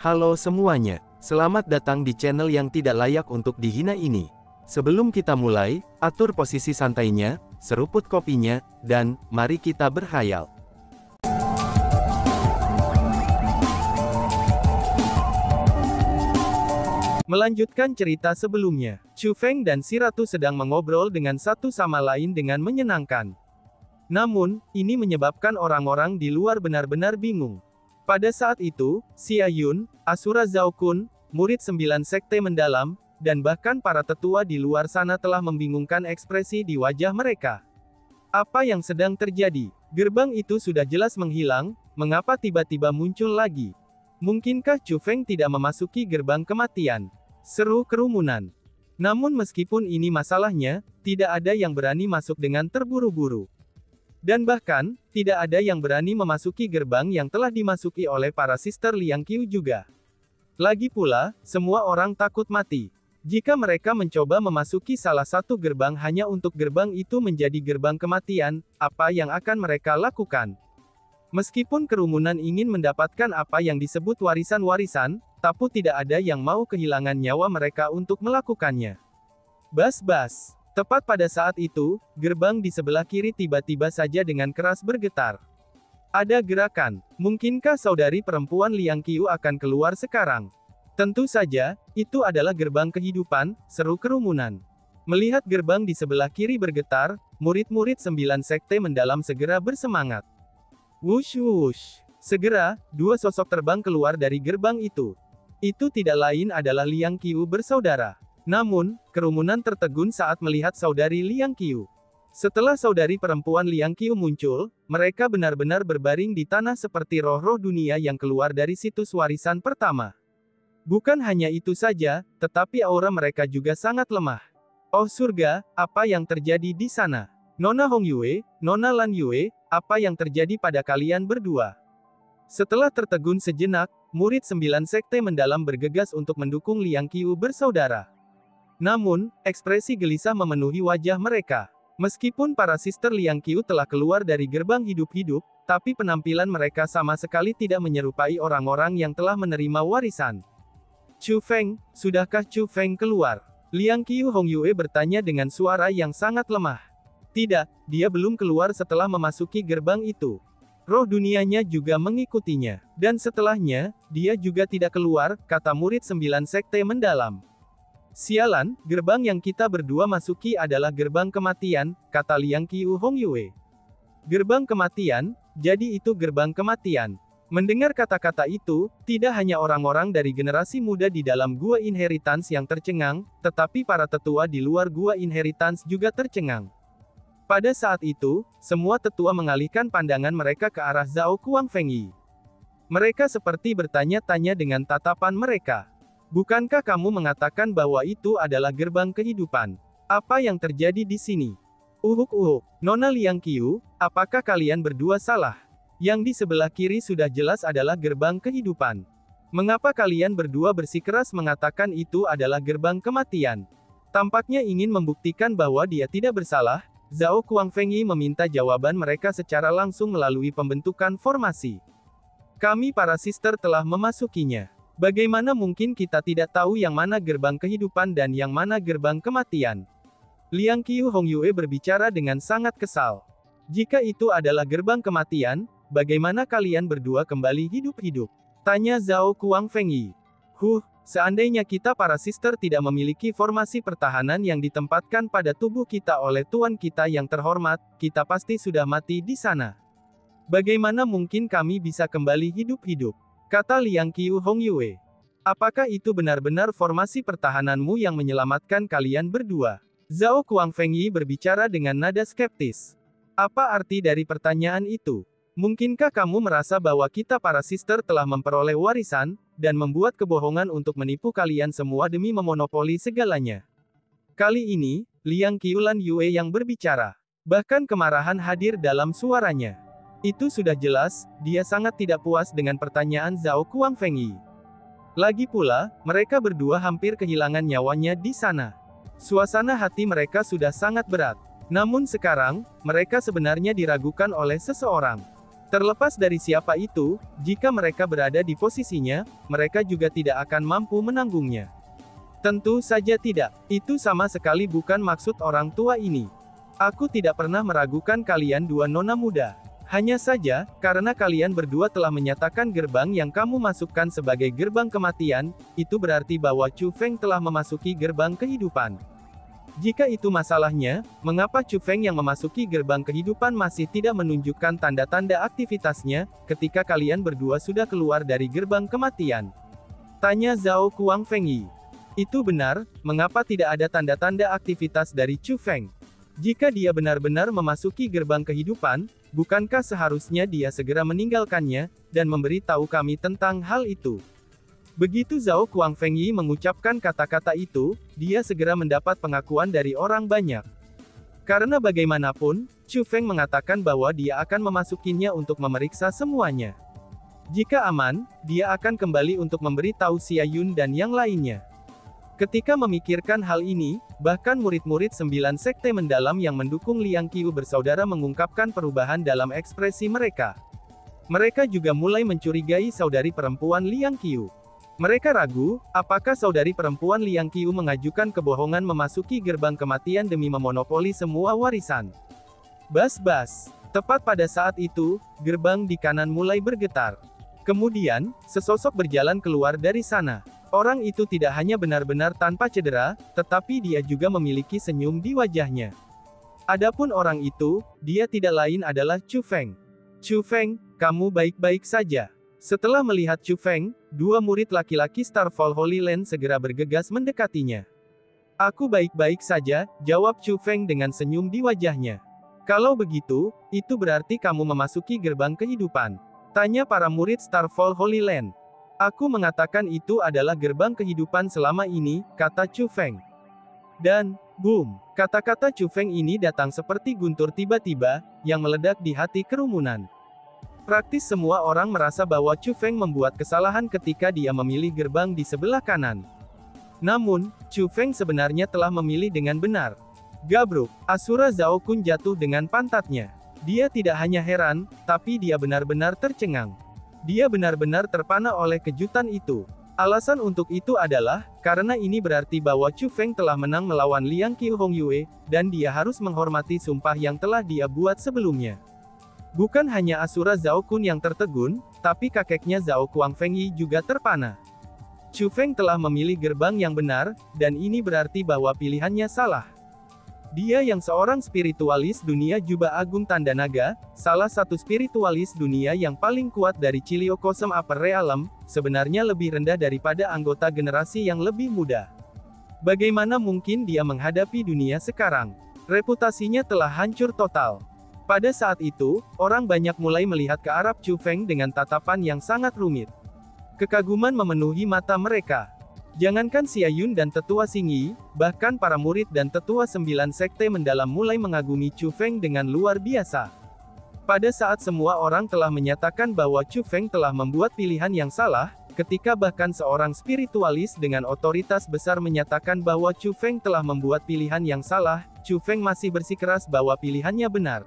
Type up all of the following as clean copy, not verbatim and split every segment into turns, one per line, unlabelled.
Halo semuanya, selamat datang di channel yang tidak layak untuk dihina ini. Sebelum kita mulai, atur posisi santainya, seruput kopinya, dan mari kita berkhayal. Melanjutkan cerita sebelumnya, Chu Feng dan si Ratu sedang mengobrol dengan satu sama lain dengan menyenangkan. Namun, ini menyebabkan orang-orang di luar benar-benar bingung. Pada saat itu, Xia Yun, Asura Zhao Kun, murid 9 sekte mendalam, dan bahkan para tetua di luar sana telah membingungkan ekspresi di wajah mereka. Apa yang sedang terjadi? Gerbang itu sudah jelas menghilang, mengapa tiba-tiba muncul lagi? Mungkinkah Chu Feng tidak memasuki gerbang kematian? Seru kerumunan. Namun meskipun ini masalahnya, tidak ada yang berani masuk dengan terburu-buru. Dan bahkan, tidak ada yang berani memasuki gerbang yang telah dimasuki oleh para Sister Liang Qiu juga. Lagi pula, semua orang takut mati. Jika mereka mencoba memasuki salah satu gerbang hanya untuk gerbang itu menjadi gerbang kematian, apa yang akan mereka lakukan? Meskipun kerumunan ingin mendapatkan apa yang disebut warisan-warisan, tapi tidak ada yang mau kehilangan nyawa mereka untuk melakukannya. Bas-bas. Tepat pada saat itu, gerbang di sebelah kiri tiba-tiba saja dengan keras bergetar. Ada gerakan. Mungkinkah saudari perempuan Liang Qiu akan keluar sekarang? Tentu saja, itu adalah gerbang kehidupan, seru kerumunan. Melihat gerbang di sebelah kiri bergetar, murid-murid 9 sekte mendalam segera bersemangat. Wush wush. Segera, dua sosok terbang keluar dari gerbang itu. Itu tidak lain adalah Liang Qiu bersaudara. Namun, kerumunan tertegun saat melihat saudari Liang Qiu. Setelah saudari perempuan Liang Qiu muncul, mereka benar-benar berbaring di tanah seperti roh-roh dunia yang keluar dari situs warisan pertama. Bukan hanya itu saja, tetapi aura mereka juga sangat lemah. Oh surga, apa yang terjadi di sana? Nona Hong Yue, Nona Lan Yue, apa yang terjadi pada kalian berdua? Setelah tertegun sejenak, murid 9 sekte mendalam bergegas untuk mendukung Liang Qiu bersaudara. Namun, ekspresi gelisah memenuhi wajah mereka. Meskipun para Sister Liang Qiu telah keluar dari gerbang hidup-hidup, tapi penampilan mereka sama sekali tidak menyerupai orang-orang yang telah menerima warisan. Chu Feng, sudahkah Chu Feng keluar? Liang Qiu Hong Yue bertanya dengan suara yang sangat lemah. Tidak, dia belum keluar setelah memasuki gerbang itu. Roh dunianya juga mengikutinya. Dan setelahnya, dia juga tidak keluar, kata murid 9 sekte mendalam. Sialan, gerbang yang kita berdua masuki adalah gerbang kematian, kata Liang Qiu Hong Yue. Gerbang kematian, jadi itu gerbang kematian. Mendengar kata-kata itu, tidak hanya orang-orang dari generasi muda di dalam gua inheritance yang tercengang, tetapi para tetua di luar gua inheritance juga tercengang. Pada saat itu, semua tetua mengalihkan pandangan mereka ke arah Zhao Kuang Fengyi. Mereka seperti bertanya-tanya dengan tatapan mereka. Bukankah kamu mengatakan bahwa itu adalah gerbang kehidupan? Apa yang terjadi di sini? Uhuk-uhuk. Nona Liang Qiu, apakah kalian berdua salah? Yang di sebelah kiri sudah jelas adalah gerbang kehidupan. Mengapa kalian berdua bersikeras mengatakan itu adalah gerbang kematian? Tampaknya ingin membuktikan bahwa dia tidak bersalah. Zhao Kuang Fengyi meminta jawaban mereka secara langsung melalui pembentukan formasi. Kami para sister telah memasukinya. Bagaimana mungkin kita tidak tahu yang mana gerbang kehidupan dan yang mana gerbang kematian? Liang Qiu Hong Yue berbicara dengan sangat kesal. Jika itu adalah gerbang kematian, bagaimana kalian berdua kembali hidup-hidup? Tanya Zhao Kuang Fengyi. Seandainya kita para sister tidak memiliki formasi pertahanan yang ditempatkan pada tubuh kita oleh tuan kita yang terhormat, kita pasti sudah mati di sana. Bagaimana mungkin kami bisa kembali hidup-hidup? Kata Liang Qiu Hong Yue. Apakah itu benar-benar formasi pertahananmu yang menyelamatkan kalian berdua? Zhao Kuang Fengyi berbicara dengan nada skeptis. Apa arti dari pertanyaan itu? Mungkinkah kamu merasa bahwa kita para sister telah memperoleh warisan, dan membuat kebohongan untuk menipu kalian semua demi memonopoli segalanya? Kali ini, Liang Qiu Lan Yue yang berbicara. Bahkan kemarahan hadir dalam suaranya. Itu sudah jelas, dia sangat tidak puas dengan pertanyaan Zhao Kuang Fengyi. Lagi pula, mereka berdua hampir kehilangan nyawanya di sana. Suasana hati mereka sudah sangat berat. Namun sekarang, mereka sebenarnya diragukan oleh seseorang. Terlepas dari siapa itu, jika mereka berada di posisinya, mereka juga tidak akan mampu menanggungnya. Tentu saja tidak. Itu sama sekali bukan maksud orang tua ini. Aku tidak pernah meragukan kalian dua nona muda. Hanya saja, karena kalian berdua telah menyatakan gerbang yang kamu masukkan sebagai gerbang kematian, itu berarti bahwa Chu Feng telah memasuki gerbang kehidupan. Jika itu masalahnya, mengapa Chu Feng yang memasuki gerbang kehidupan masih tidak menunjukkan tanda-tanda aktivitasnya, ketika kalian berdua sudah keluar dari gerbang kematian? Tanya Zhao Kuang Fengyi. Itu benar, mengapa tidak ada tanda-tanda aktivitas dari Chu Feng? Jika dia benar-benar memasuki gerbang kehidupan, bukankah seharusnya dia segera meninggalkannya, dan memberitahu kami tentang hal itu? Begitu Zhao Kuang Fengyi mengucapkan kata-kata itu, dia segera mendapat pengakuan dari orang banyak. Karena bagaimanapun, Chu Feng mengatakan bahwa dia akan memasukinya untuk memeriksa semuanya. Jika aman, dia akan kembali untuk memberitahu Xia Yun dan yang lainnya. Ketika memikirkan hal ini, bahkan murid-murid 9 sekte mendalam yang mendukung Liang Qiu bersaudara mengungkapkan perubahan dalam ekspresi mereka. Mereka juga mulai mencurigai saudari perempuan Liang Qiu. Mereka ragu, apakah saudari perempuan Liang Qiu mengajukan kebohongan memasuki gerbang kematian demi memonopoli semua warisan. Bas-bas. Tepat pada saat itu, gerbang di kanan mulai bergetar. Kemudian, sesosok berjalan keluar dari sana. Orang itu tidak hanya benar-benar tanpa cedera, tetapi dia juga memiliki senyum di wajahnya. Adapun orang itu, dia tidak lain adalah Chu Feng. Chu Feng, kamu baik-baik saja. Setelah melihat Chu Feng, dua murid laki-laki Starfall Holy Land segera bergegas mendekatinya. Aku baik-baik saja, jawab Chu Feng dengan senyum di wajahnya. Kalau begitu, itu berarti kamu memasuki gerbang kehidupan. Tanya para murid Starfall Holy Land. Aku mengatakan itu adalah gerbang kehidupan selama ini, kata Chu Feng. Dan, boom, kata-kata Chu Feng ini datang seperti guntur tiba-tiba, yang meledak di hati kerumunan. Praktis semua orang merasa bahwa Chu Feng membuat kesalahan ketika dia memilih gerbang di sebelah kanan. Namun, Chu Feng sebenarnya telah memilih dengan benar. Gabruk, Asura Zhao Kun jatuh dengan pantatnya. Dia tidak hanya heran, tapi dia benar-benar tercengang. Dia benar-benar terpana oleh kejutan itu. Alasan untuk itu adalah, karena ini berarti bahwa Chu Feng telah menang melawan Liang Qiu Hongyue, dan dia harus menghormati sumpah yang telah dia buat sebelumnya. Bukan hanya Asura Zhao Kun yang tertegun, tapi kakeknya Zhao Kuang Fengyi juga terpana. Chu Feng telah memilih gerbang yang benar, dan ini berarti bahwa pilihannya salah. Dia yang seorang spiritualis dunia jubah agung tanda naga, salah satu spiritualis dunia yang paling kuat dari Cilio Cosm Upper Realm, sebenarnya lebih rendah daripada anggota generasi yang lebih muda. Bagaimana mungkin dia menghadapi dunia sekarang? Reputasinya telah hancur total. Pada saat itu, orang banyak mulai melihat ke arah Chu Feng dengan tatapan yang sangat rumit. Kekaguman memenuhi mata mereka. Jangankan Xia Yun dan tetua Xingyi, bahkan para murid dan tetua 9 sekte mendalam mulai mengagumi Chu Feng dengan luar biasa. Pada saat semua orang telah menyatakan bahwa Chu Feng telah membuat pilihan yang salah, ketika bahkan seorang spiritualis dengan otoritas besar menyatakan bahwa Chu Feng telah membuat pilihan yang salah, Chu Feng masih bersikeras bahwa pilihannya benar.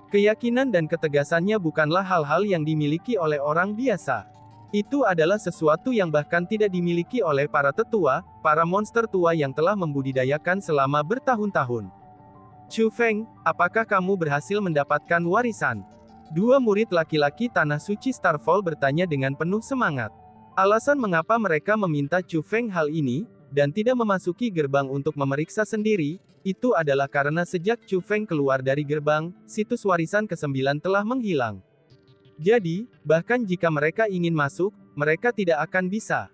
Keyakinan dan ketegasannya bukanlah hal-hal yang dimiliki oleh orang biasa. Itu adalah sesuatu yang bahkan tidak dimiliki oleh para tetua, para monster tua yang telah membudidayakan selama bertahun-tahun. Chu Feng, apakah kamu berhasil mendapatkan warisan? Dua murid laki-laki Tanah Suci Starfall bertanya dengan penuh semangat. Alasan mengapa mereka meminta Chu Feng hal ini, dan tidak memasuki gerbang untuk memeriksa sendiri, itu adalah karena sejak Chu Feng keluar dari gerbang, situs warisan ke-9 telah menghilang. Jadi, bahkan jika mereka ingin masuk, mereka tidak akan bisa.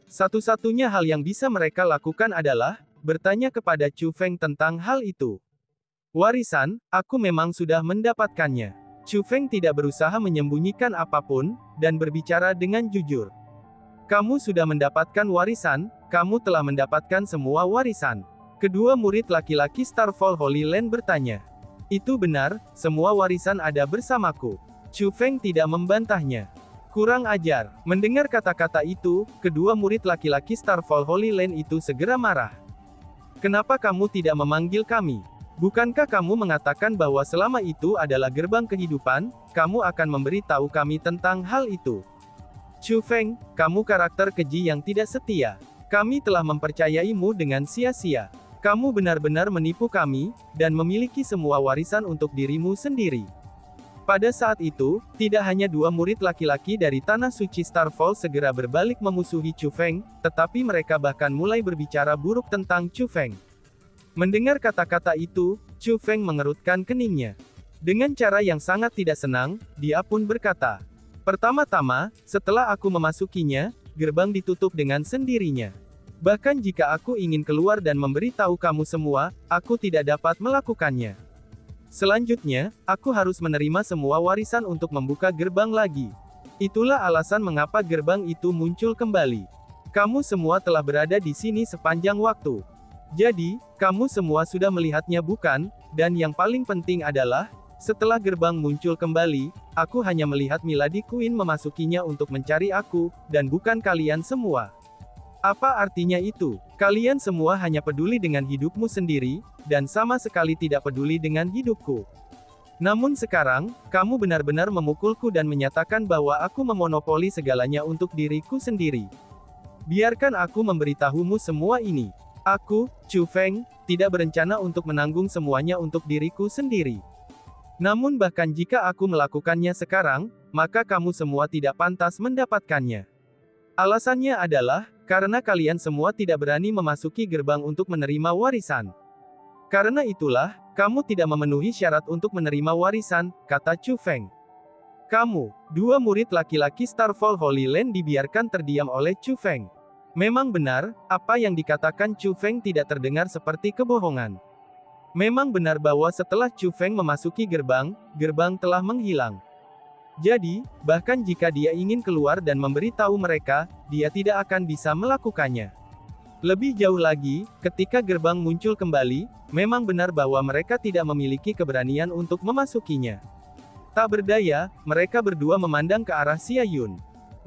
Satu-satunya hal yang bisa mereka lakukan adalah, bertanya kepada Chu Feng tentang hal itu. Warisan, aku memang sudah mendapatkannya. Chu Feng tidak berusaha menyembunyikan apapun, dan berbicara dengan jujur. Kamu sudah mendapatkan warisan, kamu telah mendapatkan semua warisan. Kedua murid laki-laki Starfall Holy Land bertanya. Itu benar, semua warisan ada bersamaku. Chu Feng tidak membantahnya. Kurang ajar. Mendengar kata-kata itu, kedua murid laki-laki Starfall Holy Land itu segera marah. Kenapa kamu tidak memanggil kami? Bukankah kamu mengatakan bahwa selama itu adalah gerbang kehidupan, kamu akan memberi tahu kami tentang hal itu? Chu Feng, kamu karakter keji yang tidak setia. Kami telah mempercayaimu dengan sia-sia. Kamu benar-benar menipu kami, dan memiliki semua warisan untuk dirimu sendiri. Pada saat itu, tidak hanya dua murid laki-laki dari Tanah Suci Starfall segera berbalik memusuhi Chu Feng, tetapi mereka bahkan mulai berbicara buruk tentang Chu Feng. Mendengar kata-kata itu, Chu Feng mengerutkan keningnya. Dengan cara yang sangat tidak senang, dia pun berkata, "Pertama-tama, setelah aku memasukinya, gerbang ditutup dengan sendirinya. Bahkan jika aku ingin keluar dan memberitahu kamu semua, aku tidak dapat melakukannya. Selanjutnya, aku harus menerima semua warisan untuk membuka gerbang lagi. Itulah alasan mengapa gerbang itu muncul kembali. Kamu semua telah berada di sini sepanjang waktu. Jadi, kamu semua sudah melihatnya bukan? Dan yang paling penting adalah, setelah gerbang muncul kembali, aku hanya melihat Milady Queen memasukinya untuk mencari aku, dan bukan kalian semua. Apa artinya itu? Kalian semua hanya peduli dengan hidupmu sendiri, dan sama sekali tidak peduli dengan hidupku. Namun sekarang, kamu benar-benar memukulku dan menyatakan bahwa aku memonopoli segalanya untuk diriku sendiri. Biarkan aku memberitahumu semua ini. Aku, Chu Feng, tidak berencana untuk menanggung semuanya untuk diriku sendiri. Namun bahkan jika aku melakukannya sekarang, maka kamu semua tidak pantas mendapatkannya. Alasannya adalah, karena kalian semua tidak berani memasuki gerbang untuk menerima warisan. Karena itulah, kamu tidak memenuhi syarat untuk menerima warisan, kata Chu Feng. Kamu, dua murid laki-laki Starfall Holy Land dibiarkan terdiam oleh Chu Feng. Memang benar, apa yang dikatakan Chu Feng tidak terdengar seperti kebohongan. Memang benar bahwa setelah Chu Feng memasuki gerbang, gerbang telah menghilang. Jadi, bahkan jika dia ingin keluar dan memberitahu mereka, dia tidak akan bisa melakukannya. Lebih jauh lagi, ketika gerbang muncul kembali, memang benar bahwa mereka tidak memiliki keberanian untuk memasukinya. Tak berdaya, mereka berdua memandang ke arah Xia Yun.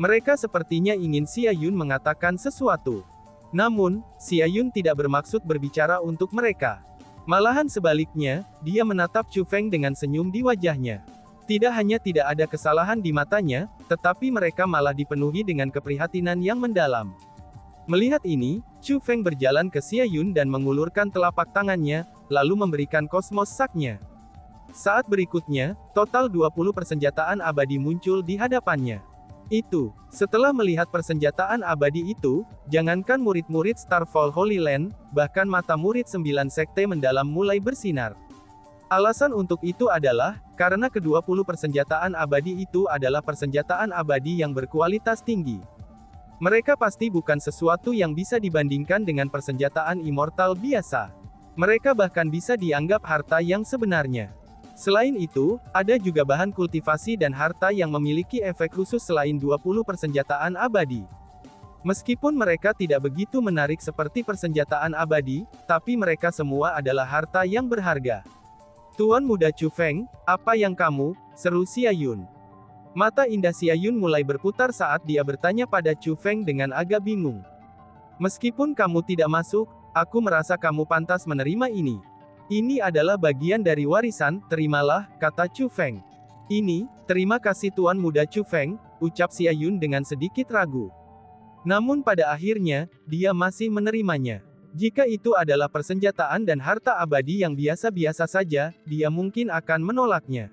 Mereka sepertinya ingin Xia Yun mengatakan sesuatu. Namun, Xia Yun tidak bermaksud berbicara untuk mereka. Malahan sebaliknya, dia menatap Chu Feng dengan senyum di wajahnya. Tidak hanya tidak ada kesalahan di matanya, tetapi mereka malah dipenuhi dengan keprihatinan yang mendalam. Melihat ini, Chu Feng berjalan ke Xia Yun dan mengulurkan telapak tangannya, lalu memberikan kosmos saknya. Saat berikutnya, total 20 persenjataan abadi muncul di hadapannya. Setelah melihat persenjataan abadi itu, jangankan murid-murid Starfall Holy Land, bahkan mata murid 9 sekte mendalam mulai bersinar. Alasan untuk itu adalah, karena ke-20 persenjataan abadi itu adalah persenjataan abadi yang berkualitas tinggi. Mereka pasti bukan sesuatu yang bisa dibandingkan dengan persenjataan immortal biasa. Mereka bahkan bisa dianggap harta yang sebenarnya. Selain itu, ada juga bahan kultivasi dan harta yang memiliki efek khusus selain 20 persenjataan abadi. Meskipun mereka tidak begitu menarik seperti persenjataan abadi, tapi mereka semua adalah harta yang berharga. Tuan Muda Chu Feng, apa yang kamu, seru Xia Yun. Mata indah Xia Yun mulai berputar saat dia bertanya pada Chu Feng dengan agak bingung. Meskipun kamu tidak masuk, aku merasa kamu pantas menerima ini. Ini adalah bagian dari warisan, terimalah, kata Chu Feng. Terima kasih Tuan Muda Chu Feng, ucap Xia Yun dengan sedikit ragu. Namun pada akhirnya, dia masih menerimanya. Jika itu adalah persenjataan dan harta abadi yang biasa-biasa saja, dia mungkin akan menolaknya.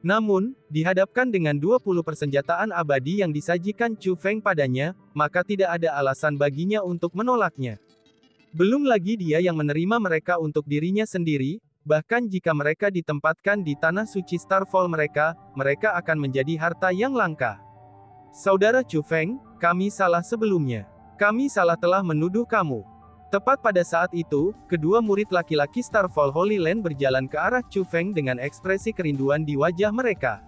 Namun, dihadapkan dengan 20 persenjataan abadi yang disajikan Chu Feng padanya, maka tidak ada alasan baginya untuk menolaknya. Belum lagi dia yang menerima mereka untuk dirinya sendiri, bahkan jika mereka ditempatkan di tanah suci Starfall mereka akan menjadi harta yang langka. Saudara Chu Feng, kami salah sebelumnya. Kami salah telah menuduh kamu. Tepat pada saat itu, kedua murid laki-laki Starfall Holy Land berjalan ke arah Chu Feng dengan ekspresi kerinduan di wajah mereka.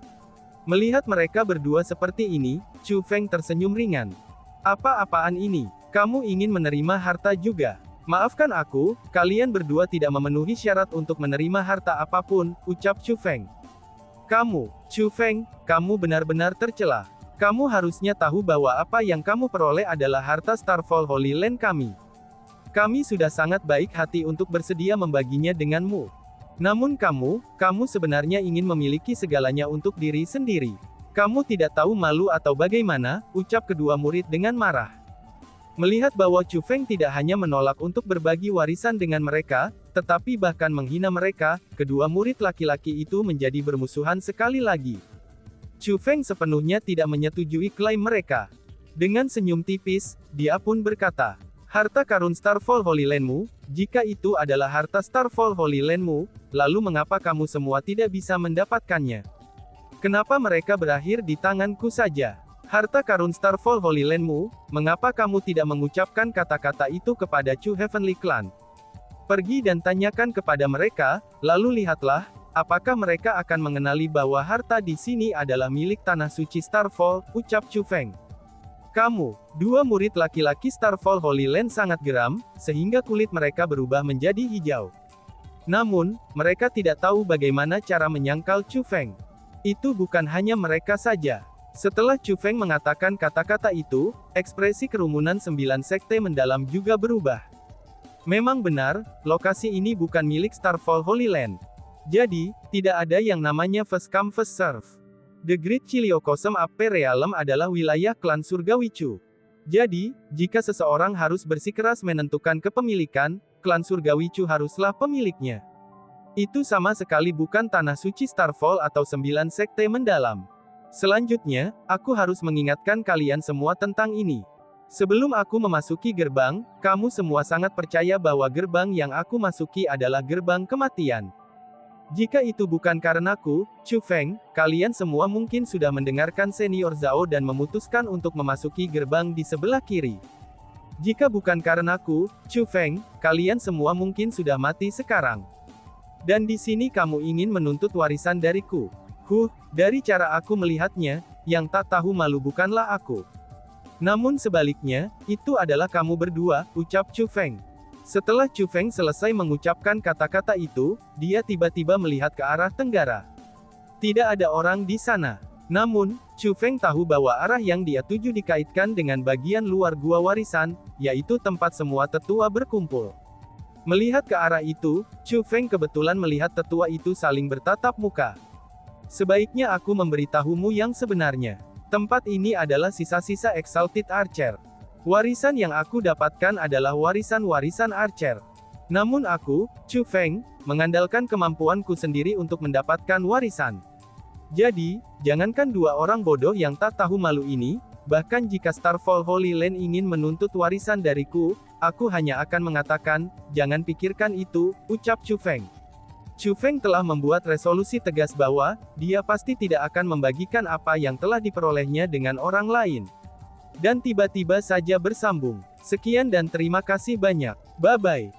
Melihat mereka berdua seperti ini, Chu Feng tersenyum ringan. Apa-apaan ini? Kamu ingin menerima harta juga? Maafkan aku, kalian berdua tidak memenuhi syarat untuk menerima harta apapun, ucap Chu Feng. Kamu, Chu Feng, kamu benar-benar tercela. Kamu harusnya tahu bahwa apa yang kamu peroleh adalah harta Starfall Holy Land kami. Kami sudah sangat baik hati untuk bersedia membaginya denganmu. Namun kamu sebenarnya ingin memiliki segalanya untuk diri sendiri. Kamu tidak tahu malu atau bagaimana, ucap kedua murid dengan marah. Melihat bahwa Chu Feng tidak hanya menolak untuk berbagi warisan dengan mereka, tetapi bahkan menghina mereka, kedua murid laki-laki itu menjadi bermusuhan sekali lagi. Chu Feng sepenuhnya tidak menyetujui klaim mereka. Dengan senyum tipis, dia pun berkata, "Harta karun Starfall Holy Landmu, jika itu adalah harta Starfall Holy Landmu, lalu mengapa kamu semua tidak bisa mendapatkannya? Kenapa mereka berakhir di tanganku saja? Harta karun Starfall Holy Landmu, mengapa kamu tidak mengucapkan kata-kata itu kepada Chu Heavenly Clan? Pergi dan tanyakan kepada mereka, lalu lihatlah, apakah mereka akan mengenali bahwa harta di sini adalah milik tanah suci Starfall," ucap Chu Feng. Dua murid laki-laki Starfall Holy Land sangat geram, sehingga kulit mereka berubah menjadi hijau. Namun, mereka tidak tahu bagaimana cara menyangkal Chu Feng. Itu bukan hanya mereka saja. Setelah Chu Feng mengatakan kata-kata itu, ekspresi kerumunan 9 sekte mendalam juga berubah. Memang benar, lokasi ini bukan milik Starfall Holy Land. Jadi, tidak ada yang namanya first come first serve. The Great Chiliocosm Upper Realm adalah wilayah klan Surgawi Chu. Jadi, jika seseorang harus bersikeras menentukan kepemilikan, klan Surgawi Chu haruslah pemiliknya. Itu sama sekali bukan tanah suci Starfall atau 9 sekte mendalam. Selanjutnya, aku harus mengingatkan kalian semua tentang ini. Sebelum aku memasuki gerbang, kamu semua sangat percaya bahwa gerbang yang aku masuki adalah gerbang kematian. Jika itu bukan karenaku, Chu Feng, kalian semua mungkin sudah mendengarkan Senior Zhao dan memutuskan untuk memasuki gerbang di sebelah kiri. Jika bukan karenaku, Chu Feng, kalian semua mungkin sudah mati sekarang. Dan di sini kamu ingin menuntut warisan dariku. Dari cara aku melihatnya, yang tak tahu malu bukanlah aku. Namun sebaliknya, itu adalah kamu berdua, ucap Chu Feng. Setelah Chu Feng selesai mengucapkan kata-kata itu, dia tiba-tiba melihat ke arah tenggara. Tidak ada orang di sana. Namun, Chu Feng tahu bahwa arah yang dia tuju dikaitkan dengan bagian luar gua warisan, yaitu tempat semua tetua berkumpul. Melihat ke arah itu, Chu Feng kebetulan melihat tetua itu saling bertatap muka. Sebaiknya aku memberitahumu yang sebenarnya. Tempat ini adalah sisa-sisa Exalted Archer. Warisan yang aku dapatkan adalah warisan-warisan Archer. Namun aku, Chu Feng, mengandalkan kemampuanku sendiri untuk mendapatkan warisan. Jadi, jangankan dua orang bodoh yang tak tahu malu ini, bahkan jika Starfall Holy Land ingin menuntut warisan dariku, aku hanya akan mengatakan, jangan pikirkan itu, ucap Chu Feng. Chu Feng telah membuat resolusi tegas bahwa, dia pasti tidak akan membagikan apa yang telah diperolehnya dengan orang lain. Dan tiba-tiba saja bersambung. Sekian dan terima kasih banyak. Bye-bye.